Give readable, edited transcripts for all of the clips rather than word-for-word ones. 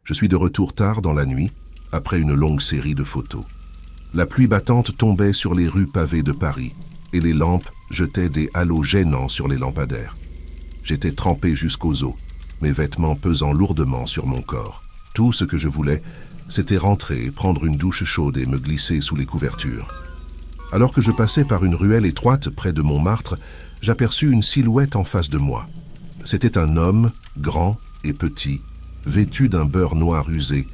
Je suis de retour tard dans la nuit, après une longue série de photos. La pluie battante tombait sur les rues pavées de Paris, et les lampes jetaient des halos gênants sur les lampadaires. J'étais trempé jusqu'aux os, mes vêtements pesant lourdement sur mon corps. Tout ce que je voulais, c'était rentrer, prendre une douche chaude et me glisser sous les couvertures. Alors que je passais par une ruelle étroite près de Montmartre, j'aperçus une silhouette en face de moi. C'était un homme, grand et petit, vêtu d'un beurre noir usé,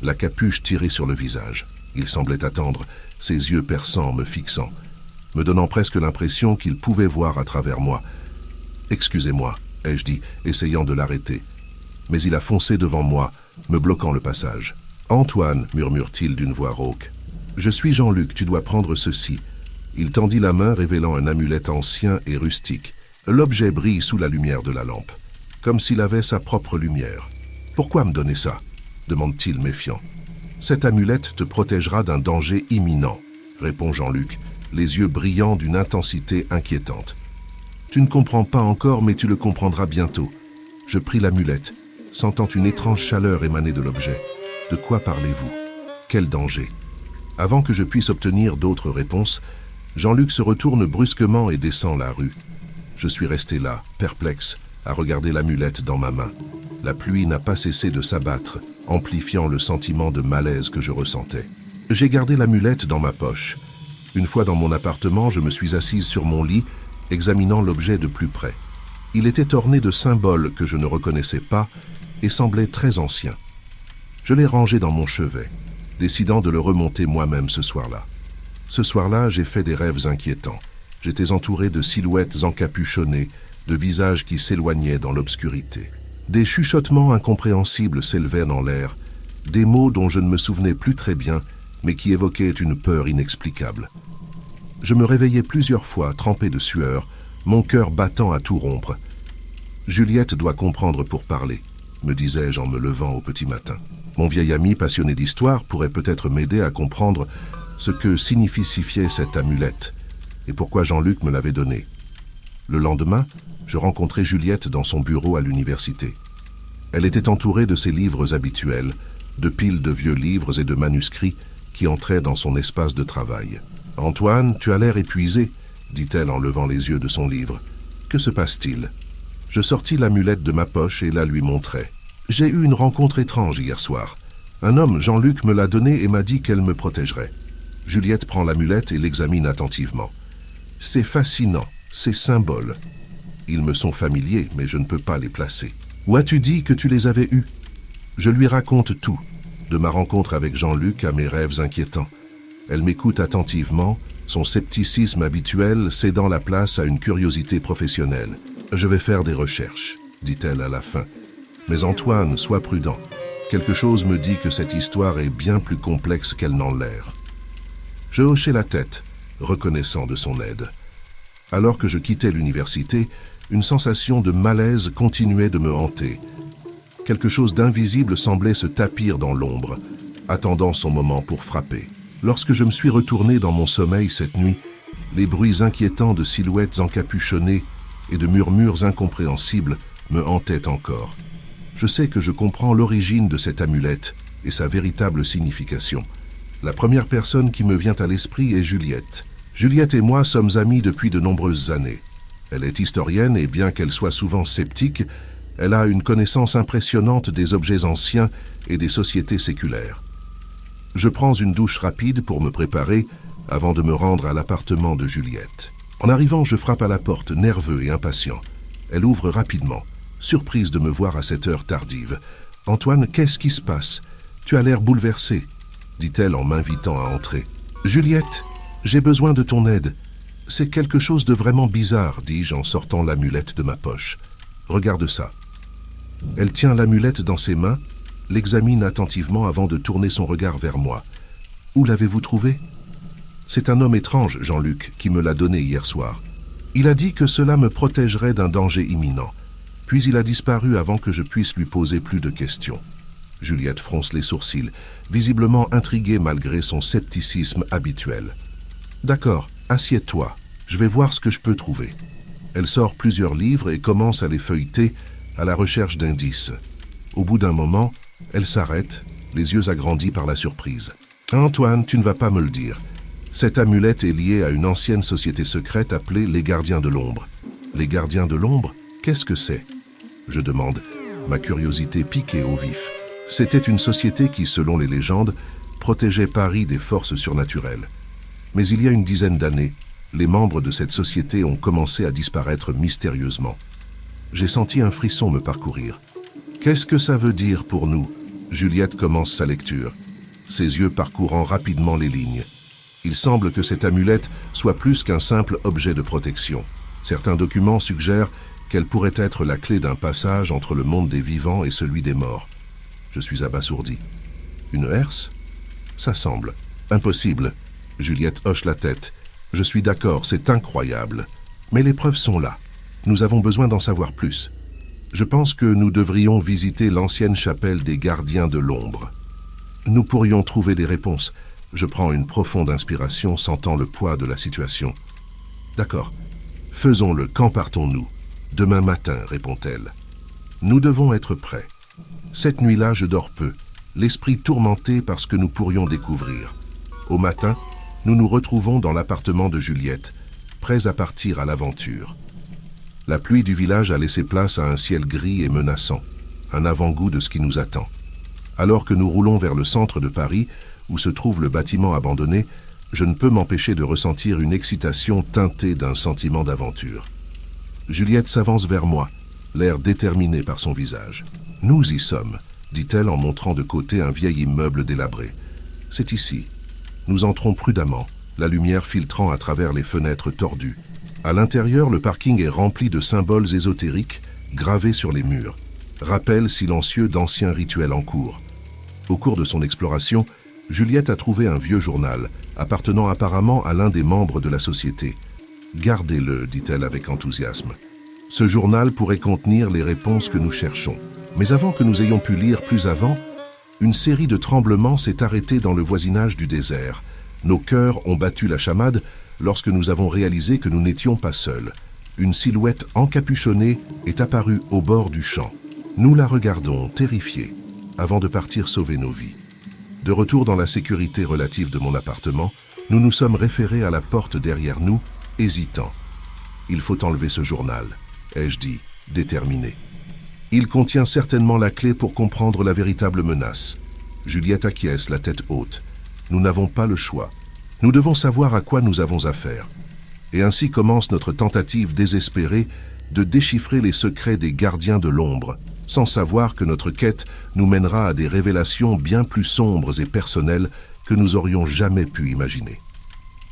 la capuche tirée sur le visage. Il semblait attendre, ses yeux perçants me fixant, me donnant presque l'impression qu'il pouvait voir à travers moi. « Excusez-moi », ai-je dit, essayant de l'arrêter. Mais il a foncé devant moi, me bloquant le passage. « Antoine », murmure-t-il d'une voix rauque. « Je suis Jean-Luc, tu dois prendre ceci. » Il tendit la main, révélant un amulette ancien et rustique. L'objet brille sous la lumière de la lampe, comme s'il avait sa propre lumière. « Pourquoi me donner ça ?» demande-t-il méfiant. « Cette amulette te protégera d'un danger imminent, » répond Jean-Luc, les yeux brillants d'une intensité inquiétante. « Tu ne comprends pas encore, mais tu le comprendras bientôt. » Je pris l'amulette, sentant une étrange chaleur émaner de l'objet. « De quoi parlez-vous? Quel danger ?» Avant que je puisse obtenir d'autres réponses, Jean-Luc se retourne brusquement et descend la rue. Je suis resté là, perplexe, à regarder l'amulette dans ma main. La pluie n'a pas cessé de s'abattre, amplifiant le sentiment de malaise que je ressentais. J'ai gardé l'amulette dans ma poche. Une fois dans mon appartement, je me suis assise sur mon lit, examinant l'objet de plus près. Il était orné de symboles que je ne reconnaissais pas et semblait très ancien. Je l'ai rangé dans mon chevet, décidant de le remonter moi-même ce soir-là. Ce soir-là, j'ai fait des rêves inquiétants. J'étais entouré de silhouettes encapuchonnées, de visages qui s'éloignaient dans l'obscurité. Des chuchotements incompréhensibles s'élevaient dans l'air, des mots dont je ne me souvenais plus très bien, mais qui évoquaient une peur inexplicable. Je me réveillais plusieurs fois, trempé de sueur, mon cœur battant à tout rompre. « Juliette doit comprendre pour parler », me disais-je en me levant au petit matin. Mon vieil ami passionné d'histoire pourrait peut-être m'aider à comprendre ce que signifiait cette amulette et pourquoi Jean-Luc me l'avait donnée. Le lendemain, je rencontrai Juliette dans son bureau à l'université. Elle était entourée de ses livres habituels, de piles de vieux livres et de manuscrits qui entraient dans son espace de travail. « Antoine, tu as l'air épuisé », dit-elle en levant les yeux de son livre. « Que se passe-t-il » Je sortis l'amulette de ma poche et la lui montrai. « J'ai eu une rencontre étrange hier soir. Un homme, Jean-Luc, me l'a donnée et m'a dit qu'elle me protégerait. » Juliette prend l'amulette et l'examine attentivement. « C'est fascinant, ces symboles. Ils me sont familiers, mais je ne peux pas les placer. Où as-tu dit que tu les avais eus ?» Je lui raconte tout, de ma rencontre avec Jean-Luc à mes rêves inquiétants. Elle m'écoute attentivement, son scepticisme habituel cédant la place à une curiosité professionnelle. « Je vais faire des recherches, » dit-elle à la fin. « Mais Antoine, sois prudent. Quelque chose me dit que cette histoire est bien plus complexe qu'elle n'en l'air. » Je hochai la tête, reconnaissant de son aide. Alors que je quittais l'université, une sensation de malaise continuait de me hanter. Quelque chose d'invisible semblait se tapir dans l'ombre, attendant son moment pour frapper. Lorsque je me suis retourné dans mon sommeil cette nuit, les bruits inquiétants de silhouettes encapuchonnées et de murmures incompréhensibles me hantaient encore. Je sais que je comprends l'origine de cette amulette et sa véritable signification. La première personne qui me vient à l'esprit est Juliette. Juliette et moi sommes amis depuis de nombreuses années. Elle est historienne et bien qu'elle soit souvent sceptique, elle a une connaissance impressionnante des objets anciens et des sociétés séculaires. Je prends une douche rapide pour me préparer avant de me rendre à l'appartement de Juliette. En arrivant, je frappe à la porte, nerveux et impatient. Elle ouvre rapidement, surprise de me voir à cette heure tardive. « Antoine, qu'est-ce qui se passe? Tu as l'air bouleversé, » dit-elle en m'invitant à entrer. « Juliette, j'ai besoin de ton aide. C'est quelque chose de vraiment bizarre, dis-je en sortant l'amulette de ma poche. Regarde ça. » Elle tient l'amulette dans ses mains, l'examine attentivement avant de tourner son regard vers moi. « Où l'avez-vous trouvé ?»« C'est un homme étrange, Jean-Luc, qui me l'a donné hier soir. Il a dit que cela me protégerait d'un danger imminent. Puis il a disparu avant que je puisse lui poser plus de questions. » Juliette fronce les sourcils, visiblement intriguée malgré son scepticisme habituel. « D'accord, assieds-toi, je vais voir ce que je peux trouver. » Elle sort plusieurs livres et commence à les feuilleter à la recherche d'indices. Au bout d'un moment, Elle s'arrête, les yeux agrandis par la surprise. « Antoine, tu ne vas pas me le dire. Cette amulette est liée à une ancienne société secrète appelée les Gardiens de l'Ombre. » « Les Gardiens de l'Ombre? Qu'est-ce que c'est ?» je demande, ma curiosité piquée au vif. C'était une société qui, selon les légendes, protégeait Paris des forces surnaturelles. Mais il y a une dizaine d'années, les membres de cette société ont commencé à disparaître mystérieusement. J'ai senti un frisson me parcourir. « Qu'est-ce que ça veut dire pour nous ?» Juliette commence sa lecture, ses yeux parcourant rapidement les lignes. Il semble que cette amulette soit plus qu'un simple objet de protection. Certains documents suggèrent qu'elle pourrait être la clé d'un passage entre le monde des vivants et celui des morts. Je suis abasourdi. Une herse? Ça semble. Impossible. Juliette hoche la tête. Je suis d'accord, c'est incroyable. Mais les preuves sont là. Nous avons besoin d'en savoir plus. Je pense que nous devrions visiter l'ancienne chapelle des Gardiens de l'Ombre. Nous pourrions trouver des réponses. Je prends une profonde inspiration, sentant le poids de la situation. D'accord. Faisons-le, quand partons-nous? Demain matin, répond-elle. Nous devons être prêts. Cette nuit-là, je dors peu, l'esprit tourmenté par ce que nous pourrions découvrir. Au matin, nous nous retrouvons dans l'appartement de Juliette, prêts à partir à l'aventure. La pluie du village a laissé place à un ciel gris et menaçant, un avant-goût de ce qui nous attend. Alors que nous roulons vers le centre de Paris, où se trouve le bâtiment abandonné, je ne peux m'empêcher de ressentir une excitation teintée d'un sentiment d'aventure. Juliette s'avance vers moi, l'air déterminé par son visage. « Nous y sommes », dit-elle en montrant de côté un vieil immeuble délabré. « C'est ici. » Nous entrons prudemment, la lumière filtrant à travers les fenêtres tordues. À l'intérieur, le parking est rempli de symboles ésotériques gravés sur les murs, rappels silencieux d'anciens rituels en cours. Au cours de son exploration, Juliette a trouvé un vieux journal, appartenant apparemment à l'un des membres de la société. « Gardez-le », dit-elle avec enthousiasme. Ce journal pourrait contenir les réponses que nous cherchons. Mais avant que nous ayons pu lire plus avant, une série de tremblements s'est arrêtée dans le voisinage du désert. Nos cœurs ont battu la chamade lorsque nous avons réalisé que nous n'étions pas seuls. Une silhouette encapuchonnée est apparue au bord du champ. Nous la regardons, terrifiés, avant de partir sauver nos vies. De retour dans la sécurité relative de mon appartement, nous nous sommes référés à la porte derrière nous, hésitants. « Il faut enlever ce journal », ai-je dit, déterminé. Il contient certainement la clé pour comprendre la véritable menace. Juliette acquiesce, la tête haute. Nous n'avons pas le choix. Nous devons savoir à quoi nous avons affaire. Et ainsi commence notre tentative désespérée de déchiffrer les secrets des Gardiens de l'Ombre, sans savoir que notre quête nous mènera à des révélations bien plus sombres et personnelles que nous aurions jamais pu imaginer.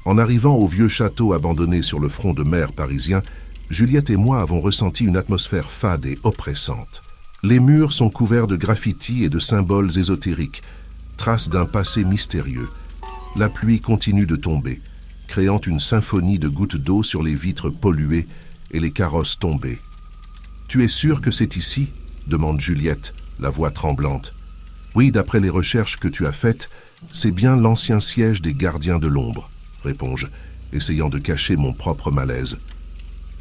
En arrivant au vieux château abandonné sur le front de mer parisien, Juliette et moi avons ressenti une atmosphère fade et oppressante. Les murs sont couverts de graffitis et de symboles ésotériques, traces d'un passé mystérieux. La pluie continue de tomber, créant une symphonie de gouttes d'eau sur les vitres polluées et les carrosses tombés. « Tu es sûr que c'est ici ?» demande Juliette, la voix tremblante. « Oui, d'après les recherches que tu as faites, c'est bien l'ancien siège des Gardiens de l'Ombre, » réponds-je, essayant de cacher mon propre malaise.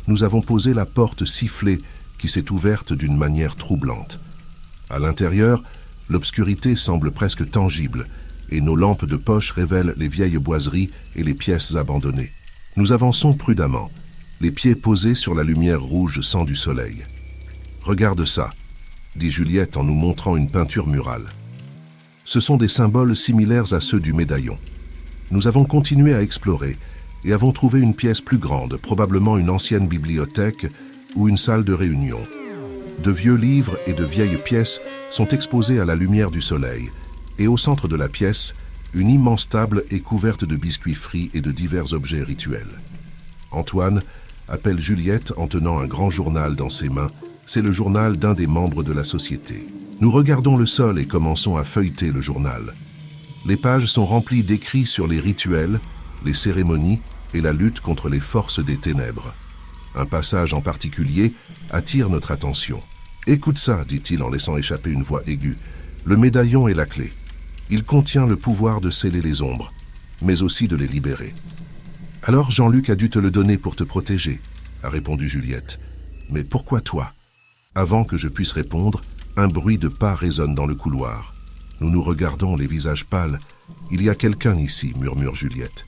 Nous avons posé la porte sifflée qui s'est ouverte d'une manière troublante. À l'intérieur, l'obscurité semble presque tangible et nos lampes de poche révèlent les vieilles boiseries et les pièces abandonnées. Nous avançons prudemment, les pieds posés sur la lumière rouge sang du soleil. « Regarde ça », dit Juliette en nous montrant une peinture murale. Ce sont des symboles similaires à ceux du médaillon. Nous avons continué à explorer et avons trouvé une pièce plus grande, probablement une ancienne bibliothèque ou une salle de réunion. De vieux livres et de vieilles pièces sont exposés à la lumière du soleil, et au centre de la pièce, une immense table est couverte de biscuits frits et de divers objets rituels. Antoine appelle Juliette en tenant un grand journal dans ses mains. C'est le journal d'un des membres de la société. Nous regardons le sol et commençons à feuilleter le journal. Les pages sont remplies d'écrits sur les rituels, les cérémonies et la lutte contre les forces des ténèbres. Un passage en particulier attire notre attention. « Écoute ça », dit-il en laissant échapper une voix aiguë. « Le médaillon est la clé. Il contient le pouvoir de sceller les ombres, mais aussi de les libérer. » « Alors Jean-Luc a dû te le donner pour te protéger, » a répondu Juliette. « Mais pourquoi toi ?» Avant que je puisse répondre, Un bruit de pas résonne dans le couloir. Nous nous regardons, les visages pâles. « Il y a quelqu'un ici », murmure Juliette.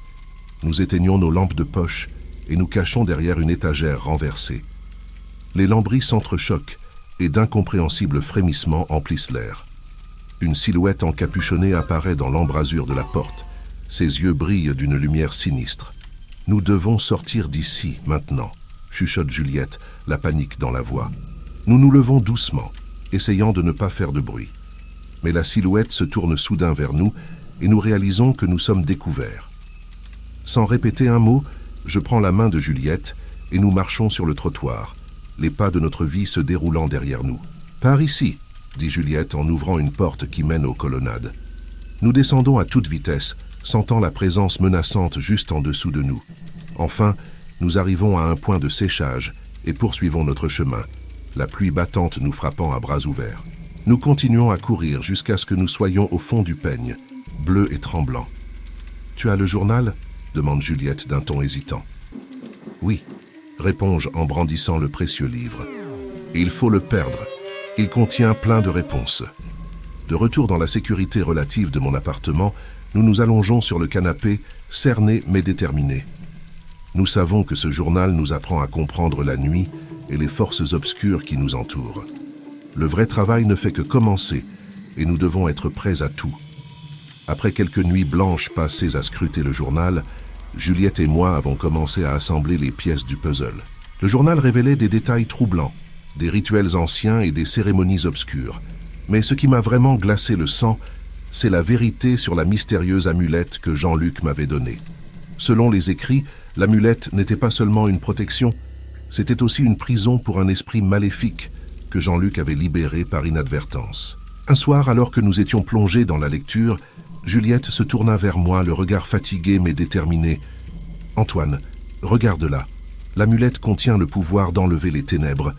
Nous éteignons nos lampes de poche et nous cachons derrière une étagère renversée. Les lambris s'entrechoquent et d'incompréhensibles frémissements emplissent l'air. Une silhouette encapuchonnée apparaît dans l'embrasure de la porte. Ses yeux brillent d'une lumière sinistre. « Nous devons sortir d'ici, maintenant », chuchote Juliette, la panique dans la voix. Nous nous levons doucement, essayant de ne pas faire de bruit. Mais la silhouette se tourne soudain vers nous et nous réalisons que nous sommes découverts. Sans répéter un mot, je prends la main de Juliette et nous marchons sur le trottoir, les pas de notre vie se déroulant derrière nous. « Par ici », dit Juliette en ouvrant une porte qui mène aux colonnades. Nous descendons à toute vitesse, sentant la présence menaçante juste en dessous de nous. Enfin, nous arrivons à un point de séchage et poursuivons notre chemin, la pluie battante nous frappant à bras ouverts. Nous continuons à courir jusqu'à ce que nous soyons au fond du peigne, bleu et tremblant. « Tu as le journal ?» demande Juliette d'un ton hésitant. « Oui », réponds-je en brandissant le précieux livre. « Il faut le perdre. Il contient plein de réponses. » De retour dans la sécurité relative de mon appartement, nous nous allongeons sur le canapé, cernés mais déterminés. Nous savons que ce journal nous apprend à comprendre la nuit et les forces obscures qui nous entourent. Le vrai travail ne fait que commencer et nous devons être prêts à tout. Après quelques nuits blanches passées à scruter le journal, Juliette et moi avons commencé à assembler les pièces du puzzle. Le journal révélait des détails troublants, des rituels anciens et des cérémonies obscures. Mais ce qui m'a vraiment glacé le sang, c'est la vérité sur la mystérieuse amulette que Jean-Luc m'avait donnée. Selon les écrits, l'amulette n'était pas seulement une protection, c'était aussi une prison pour un esprit maléfique que Jean-Luc avait libéré par inadvertance. Un soir, alors que nous étions plongés dans la lecture, Juliette se tourna vers moi, le regard fatigué mais déterminé. « Antoine, regarde là. L'amulette contient le pouvoir d'enlever les ténèbres,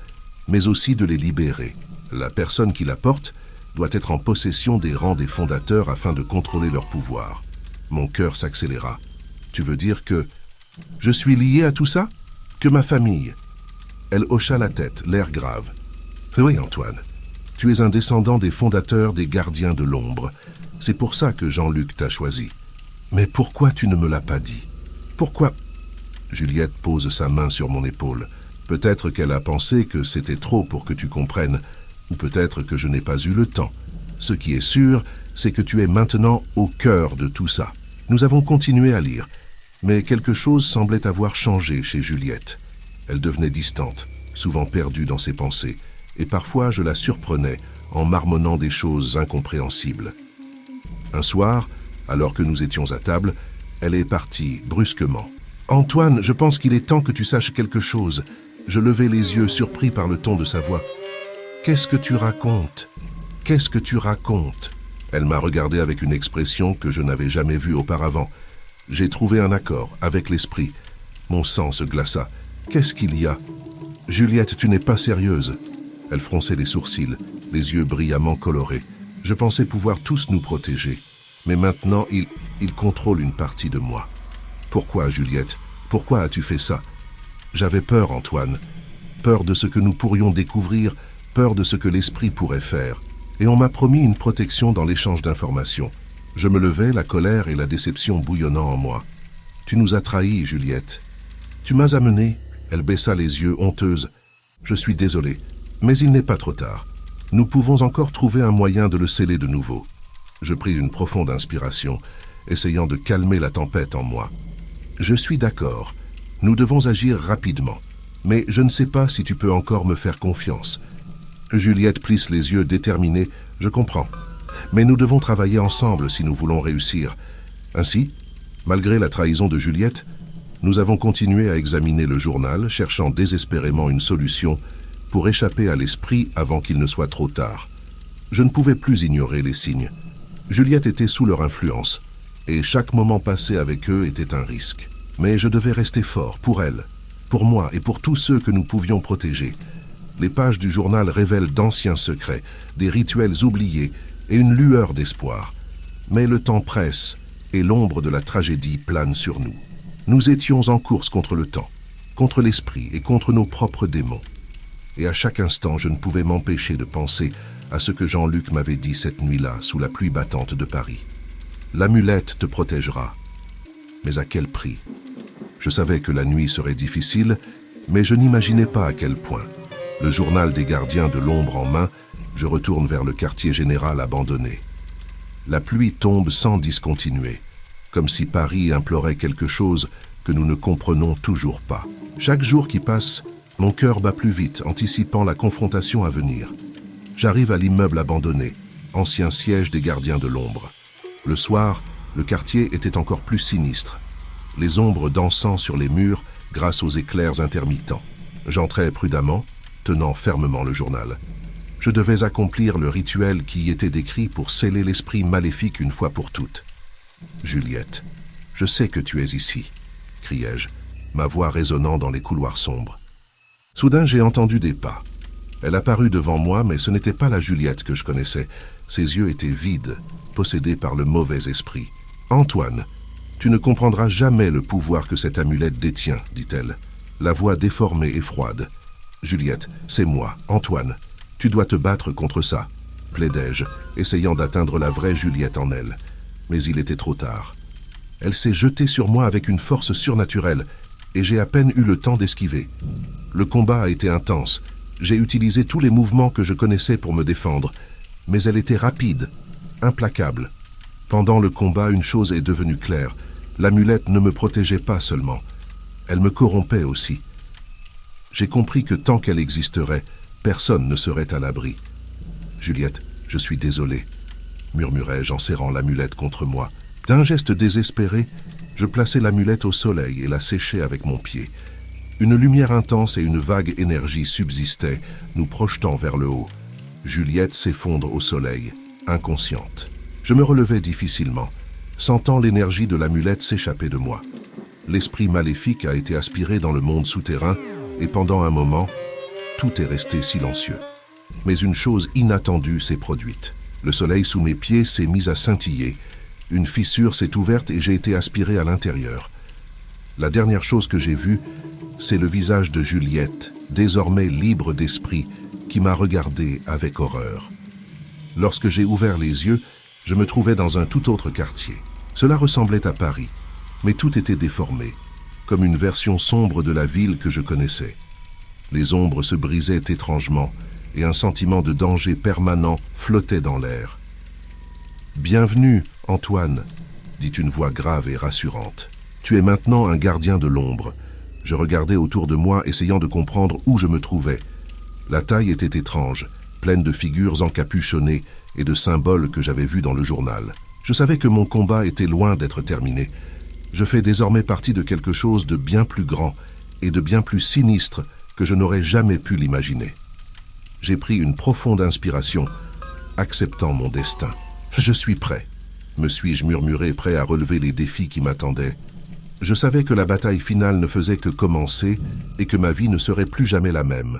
mais aussi de les libérer. La personne qui la porte doit être en possession des rangs des fondateurs afin de contrôler leur pouvoir. » Mon cœur s'accéléra. « Tu veux dire que je suis lié à tout ça? Que ma famille ?» Elle hocha la tête, l'air grave. « Oui, Antoine, tu es un descendant des fondateurs des gardiens de l'ombre. C'est pour ça que Jean-Luc t'a choisi. Mais pourquoi tu ne me l'as pas dit? Pourquoi ?» Juliette pose sa main sur mon épaule. Peut-être qu'elle a pensé que c'était trop pour que tu comprennes, ou peut-être que je n'ai pas eu le temps. Ce qui est sûr, c'est que tu es maintenant au cœur de tout ça. Nous avons continué à lire, mais quelque chose semblait avoir changé chez Juliette. Elle devenait distante, souvent perdue dans ses pensées, et parfois je la surprenais en marmonnant des choses incompréhensibles. Un soir, alors que nous étions à table, elle est partie brusquement. « Antoine, je pense qu'il est temps que tu saches quelque chose. » Je levai les yeux, surpris par le ton de sa voix. « Qu'est-ce que tu racontes? Qu'est-ce que tu racontes ?» Elle m'a regardé avec une expression que je n'avais jamais vue auparavant. J'ai trouvé un accord avec l'esprit. Mon sang se glaça. « Qu'est-ce qu'il y a? »« Juliette, tu n'es pas sérieuse. » Elle fronçait les sourcils, les yeux brillamment colorés. Je pensais pouvoir tous nous protéger. Mais maintenant, il contrôle une partie de moi. Pourquoi, Juliette? Pourquoi as-tu fait ça? J'avais peur, Antoine. Peur de ce que nous pourrions découvrir, peur de ce que l'esprit pourrait faire. Et on m'a promis une protection dans l'échange d'informations. Je me levais, la colère et la déception bouillonnant en moi. Tu nous as trahis, Juliette. Tu m'as amené. Elle baissa les yeux, honteuse. Je suis désolé, mais il n'est pas trop tard. Nous pouvons encore trouver un moyen de le sceller de nouveau. Je pris une profonde inspiration, essayant de calmer la tempête en moi. Je suis d'accord. Nous devons agir rapidement. Mais je ne sais pas si tu peux encore me faire confiance. Juliette plisse les yeux déterminée. Je comprends. Mais nous devons travailler ensemble si nous voulons réussir. Ainsi, malgré la trahison de Juliette, nous avons continué à examiner le journal, cherchant désespérément une solution pour échapper à l'esprit avant qu'il ne soit trop tard. Je ne pouvais plus ignorer les signes. Juliette était sous leur influence, et chaque moment passé avec eux était un risque. Mais je devais rester fort pour elle, pour moi et pour tous ceux que nous pouvions protéger. Les pages du journal révèlent d'anciens secrets, des rituels oubliés et une lueur d'espoir. Mais le temps presse et l'ombre de la tragédie plane sur nous. Nous étions en course contre le temps, contre l'esprit et contre nos propres démons. Et à chaque instant, je ne pouvais m'empêcher de penser à ce que Jean-Luc m'avait dit cette nuit-là, sous la pluie battante de Paris. L'amulette te protégera. Mais à quel prix? Je savais que la nuit serait difficile, mais je n'imaginais pas à quel point. Le journal des gardiens de l'ombre en main, je retourne vers le quartier général abandonné. La pluie tombe sans discontinuer, comme si Paris implorait quelque chose que nous ne comprenons toujours pas. Chaque jour qui passe, mon cœur bat plus vite, anticipant la confrontation à venir. J'arrive à l'immeuble abandonné, ancien siège des gardiens de l'ombre. Le soir, le quartier était encore plus sinistre, les ombres dansant sur les murs grâce aux éclairs intermittents. J'entrais prudemment, tenant fermement le journal. Je devais accomplir le rituel qui y était décrit pour sceller l'esprit maléfique une fois pour toutes. « Juliette, je sais que tu es ici », criai-je, ma voix résonnant dans les couloirs sombres. Soudain, j'ai entendu des pas. Elle apparut devant moi, mais ce n'était pas la Juliette que je connaissais. Ses yeux étaient vides, possédés par le mauvais esprit. « Antoine, tu ne comprendras jamais le pouvoir que cette amulette détient, dit-elle, la voix déformée et froide. « Juliette, c'est moi, Antoine. Tu dois te battre contre ça, plaidai-je, essayant d'atteindre la vraie Juliette en elle. Mais il était trop tard. Elle s'est jetée sur moi avec une force surnaturelle, et j'ai à peine eu le temps d'esquiver. Le combat a été intense. J'ai utilisé tous les mouvements que je connaissais pour me défendre, mais elle était rapide, implacable. Pendant le combat, une chose est devenue claire. L'amulette ne me protégeait pas seulement, elle me corrompait aussi. J'ai compris que tant qu'elle existerait, personne ne serait à l'abri. « Juliette, je suis désolé, » murmurai-je en serrant l'amulette contre moi. D'un geste désespéré, je plaçai l'amulette au soleil et la séchai avec mon pied. Une lumière intense et une vague énergie subsistaient, nous projetant vers le haut. Juliette s'effondre au soleil, inconsciente. Je me relevai difficilement, sentant l'énergie de l'amulette s'échapper de moi. L'esprit maléfique a été aspiré dans le monde souterrain et pendant un moment, tout est resté silencieux. Mais une chose inattendue s'est produite. Le soleil sous mes pieds s'est mis à scintiller. Une fissure s'est ouverte et j'ai été aspiré à l'intérieur. La dernière chose que j'ai vue, c'est le visage de Juliette, désormais libre d'esprit, qui m'a regardé avec horreur. Lorsque j'ai ouvert les yeux, je me trouvais dans un tout autre quartier. Cela ressemblait à Paris, mais tout était déformé, comme une version sombre de la ville que je connaissais. Les ombres se brisaient étrangement, et un sentiment de danger permanent flottait dans l'air. « Bienvenue, Antoine », dit une voix grave et rassurante. « Tu es maintenant un gardien de l'ombre. » Je regardais autour de moi, essayant de comprendre où je me trouvais. La taille était étrange, pleine de figures encapuchonnées et de symboles que j'avais vus dans le journal. Je savais que mon combat était loin d'être terminé. Je fais désormais partie de quelque chose de bien plus grand et de bien plus sinistre que je n'aurais jamais pu l'imaginer. J'ai pris une profonde inspiration, acceptant mon destin. « Je suis prêt », me suis-je murmuré, prêt à relever les défis qui m'attendaient. Je savais que la bataille finale ne faisait que commencer et que ma vie ne serait plus jamais la même.